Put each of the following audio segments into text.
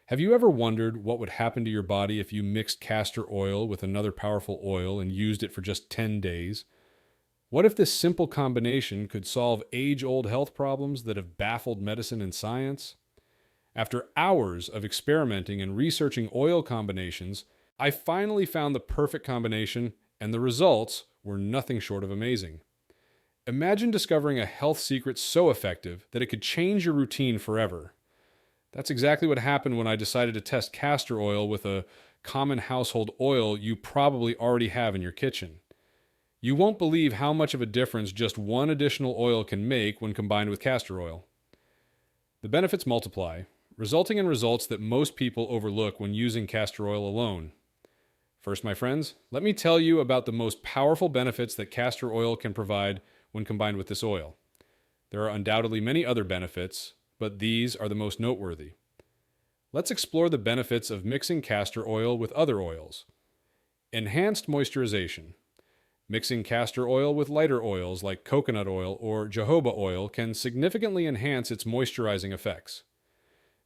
Have you ever wondered what would happen to your body if you mixed castor oil with another powerful oil and used it for just 10 days? What if this simple combination could solve age-old health problems that have baffled medicine and science? After hours of experimenting and researching oil combinations, I finally found the perfect combination, and the results were nothing short of amazing. Imagine discovering a health secret so effective that it could change your routine forever. That's exactly what happened when I decided to test castor oil with a common household oil you probably already have in your kitchen. You won't believe how much of a difference just one additional oil can make when combined with castor oil. The benefits multiply, resulting in results that most people overlook when using castor oil alone. First, my friends, let me tell you about the most powerful benefits that castor oil can provide when combined with this oil. There are undoubtedly many other benefits, but these are the most noteworthy. Let's explore the benefits of mixing castor oil with other oils. Enhanced moisturization. Mixing castor oil with lighter oils like coconut oil or jojoba oil can significantly enhance its moisturizing effects.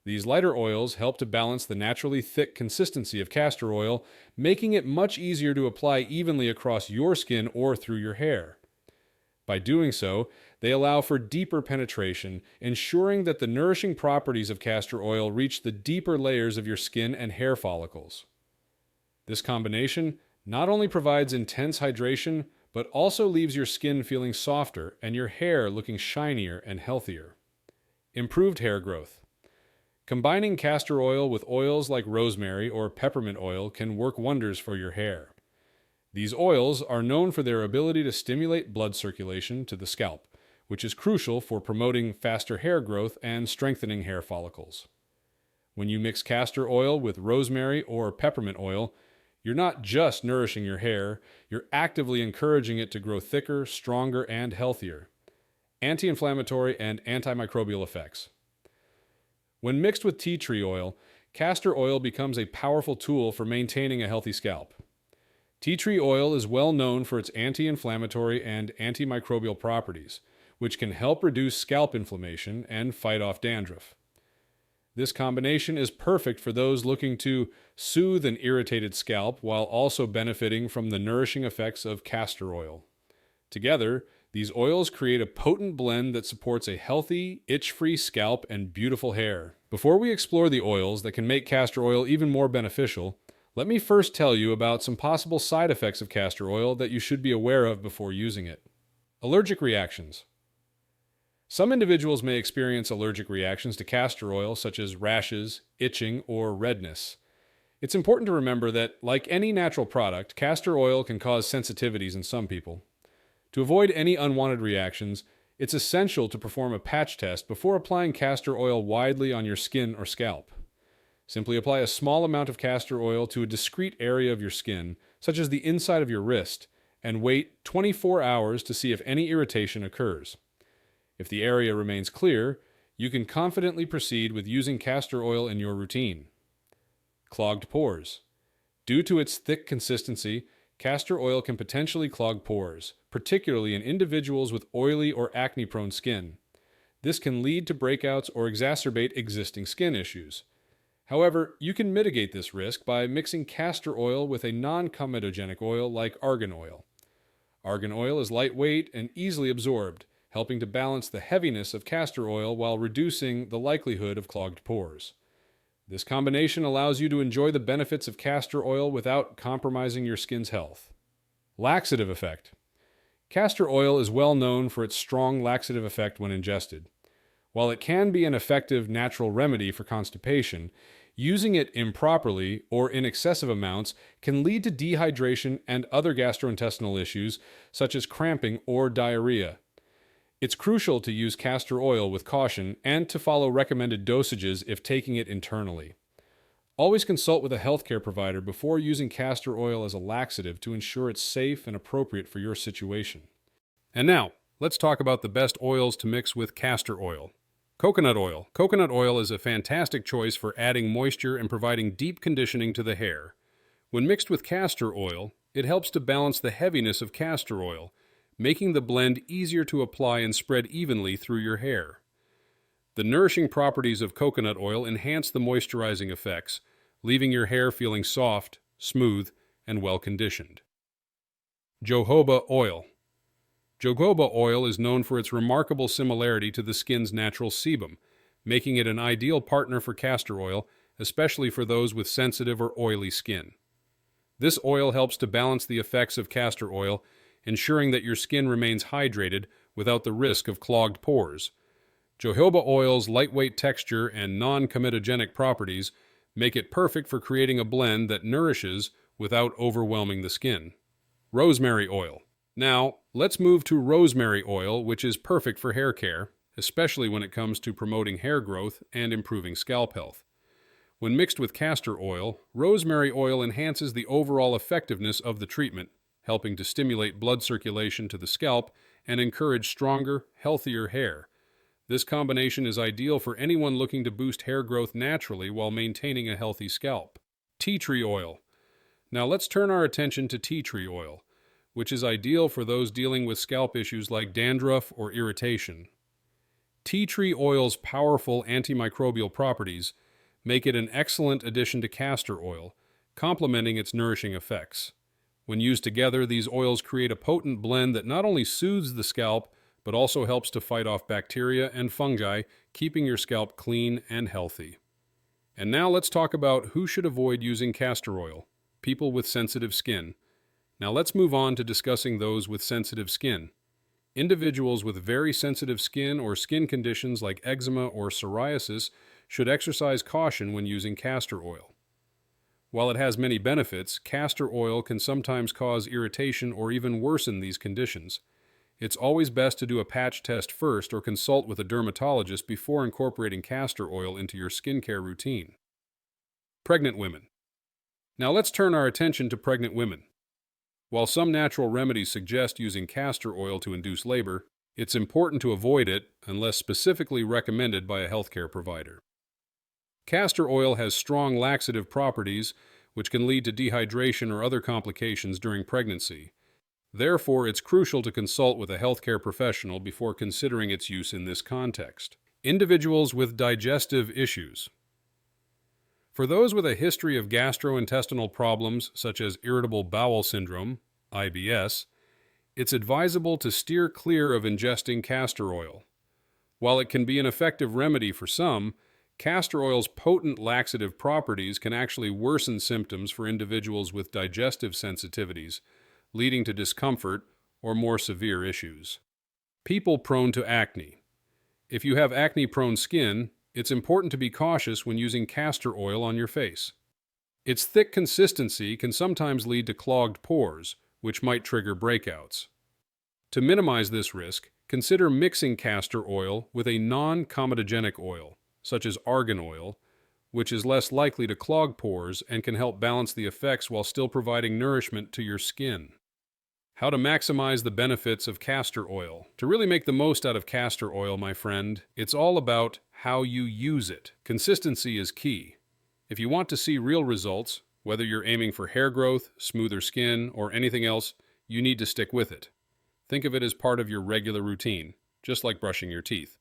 These lighter oils help to balance the naturally thick consistency of castor oil, making it much easier to apply evenly across your skin or through your hair. By doing so, they allow for deeper penetration, ensuring that the nourishing properties of castor oil reach the deeper layers of your skin and hair follicles. This combination not only provides intense hydration, but also leaves your skin feeling softer and your hair looking shinier and healthier. Improved hair growth. Combining castor oil with oils like rosemary or peppermint oil can work wonders for your hair. These oils are known for their ability to stimulate blood circulation to the scalp, which is crucial for promoting faster hair growth and strengthening hair follicles. When you mix castor oil with rosemary or peppermint oil, you're not just nourishing your hair, you're actively encouraging it to grow thicker, stronger, and healthier. Anti-inflammatory and antimicrobial effects. When mixed with tea tree oil, castor oil becomes a powerful tool for maintaining a healthy scalp. Tea tree oil is well known for its anti-inflammatory and antimicrobial properties, which can help reduce scalp inflammation and fight off dandruff. This combination is perfect for those looking to soothe an irritated scalp while also benefiting from the nourishing effects of castor oil. Together, these oils create a potent blend that supports a healthy, itch-free scalp and beautiful hair. Before we explore the oils that can make castor oil even more beneficial, let me first tell you about some possible side effects of castor oil that you should be aware of before using it. Allergic reactions. Some individuals may experience allergic reactions to castor oil, such as rashes, itching, or redness. It's important to remember that, like any natural product, castor oil can cause sensitivities in some people. To avoid any unwanted reactions, it's essential to perform a patch test before applying castor oil widely on your skin or scalp. Simply apply a small amount of castor oil to a discrete area of your skin, such as the inside of your wrist, and wait 24 hours to see if any irritation occurs. If the area remains clear, you can confidently proceed with using castor oil in your routine. Clogged pores. Due to its thick consistency, castor oil can potentially clog pores, particularly in individuals with oily or acne-prone skin. This can lead to breakouts or exacerbate existing skin issues. However, you can mitigate this risk by mixing castor oil with a non-comedogenic oil like argan oil. Argan oil is lightweight and easily absorbed, helping to balance the heaviness of castor oil while reducing the likelihood of clogged pores. This combination allows you to enjoy the benefits of castor oil without compromising your skin's health. Laxative effect. Castor oil is well known for its strong laxative effect when ingested. While it can be an effective natural remedy for constipation, using it improperly or in excessive amounts can lead to dehydration and other gastrointestinal issues such as cramping or diarrhea. It's crucial to use castor oil with caution and to follow recommended dosages if taking it internally. Always consult with a healthcare provider before using castor oil as a laxative to ensure it's safe and appropriate for your situation. And now, let's talk about the best oils to mix with castor oil. Coconut oil. Coconut oil is a fantastic choice for adding moisture and providing deep conditioning to the hair. When mixed with castor oil, it helps to balance the heaviness of castor oil, making the blend easier to apply and spread evenly through your hair. The nourishing properties of coconut oil enhance the moisturizing effects, leaving your hair feeling soft, smooth, and well-conditioned. Jojoba oil. Jojoba oil is known for its remarkable similarity to the skin's natural sebum, making it an ideal partner for castor oil, especially for those with sensitive or oily skin. This oil helps to balance the effects of castor oil, ensuring that your skin remains hydrated without the risk of clogged pores. Jojoba oil's lightweight texture and non-comedogenic properties make it perfect for creating a blend that nourishes without overwhelming the skin. Rosemary oil. Now, let's move to rosemary oil, which is perfect for hair care, especially when it comes to promoting hair growth and improving scalp health. When mixed with castor oil, rosemary oil enhances the overall effectiveness of the treatment, helping to stimulate blood circulation to the scalp and encourage stronger, healthier hair. This combination is ideal for anyone looking to boost hair growth naturally while maintaining a healthy scalp. Tea tree oil. Now let's turn our attention to tea tree oil, which is ideal for those dealing with scalp issues like dandruff or irritation. Tea tree oil's powerful antimicrobial properties make it an excellent addition to castor oil, complementing its nourishing effects. When used together, these oils create a potent blend that not only soothes the scalp, but also helps to fight off bacteria and fungi, keeping your scalp clean and healthy. And now let's talk about who should avoid using castor oil: people with sensitive skin. Now let's move on to discussing those with sensitive skin. Individuals with very sensitive skin or skin conditions like eczema or psoriasis should exercise caution when using castor oil. While it has many benefits, castor oil can sometimes cause irritation or even worsen these conditions. It's always best to do a patch test first or consult with a dermatologist before incorporating castor oil into your skincare routine. Pregnant women. Now let's turn our attention to pregnant women. While some natural remedies suggest using castor oil to induce labor, it's important to avoid it unless specifically recommended by a healthcare provider. Castor oil has strong laxative properties, which can lead to dehydration or other complications during pregnancy. Therefore, it's crucial to consult with a healthcare professional before considering its use in this context. Individuals with digestive issues. For those with a history of gastrointestinal problems such as irritable bowel syndrome, IBS, it's advisable to steer clear of ingesting castor oil. While it can be an effective remedy for some, castor oil's potent laxative properties can actually worsen symptoms for individuals with digestive sensitivities, leading to discomfort or more severe issues. People prone to acne. If you have acne-prone skin, it's important to be cautious when using castor oil on your face. Its thick consistency can sometimes lead to clogged pores, which might trigger breakouts. To minimize this risk, consider mixing castor oil with a non-comedogenic oil, such as argan oil, which is less likely to clog pores and can help balance the effects while still providing nourishment to your skin. How to maximize the benefits of castor oil. To really make the most out of castor oil, my friend, it's all about how you use it. Consistency is key. If you want to see real results, whether you're aiming for hair growth, smoother skin, or anything else, you need to stick with it. Think of it as part of your regular routine, just like brushing your teeth.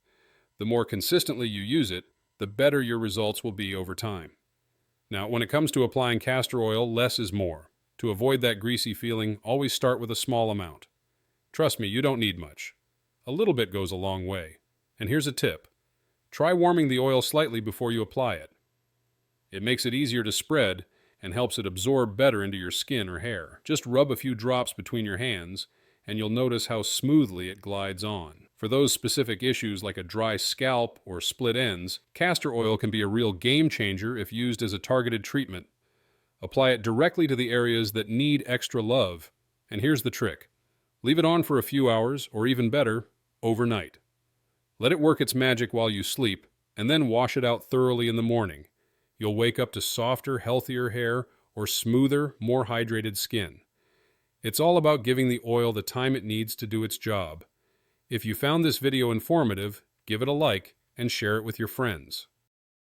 The more consistently you use it, the better your results will be over time. Now, when it comes to applying castor oil, less is more. To avoid that greasy feeling, always start with a small amount. Trust me, you don't need much. A little bit goes a long way. And here's a tip. Try warming the oil slightly before you apply it. It makes it easier to spread and helps it absorb better into your skin or hair. Just rub a few drops between your hands, and you'll notice how smoothly it glides on. For those specific issues like a dry scalp or split ends, castor oil can be a real game changer if used as a targeted treatment. Apply it directly to the areas that need extra love. And here's the trick. Leave it on for a few hours, or even better, overnight. Let it work its magic while you sleep, and then wash it out thoroughly in the morning. You'll wake up to softer, healthier hair or smoother, more hydrated skin. It's all about giving the oil the time it needs to do its job. If you found this video informative, give it a like and share it with your friends.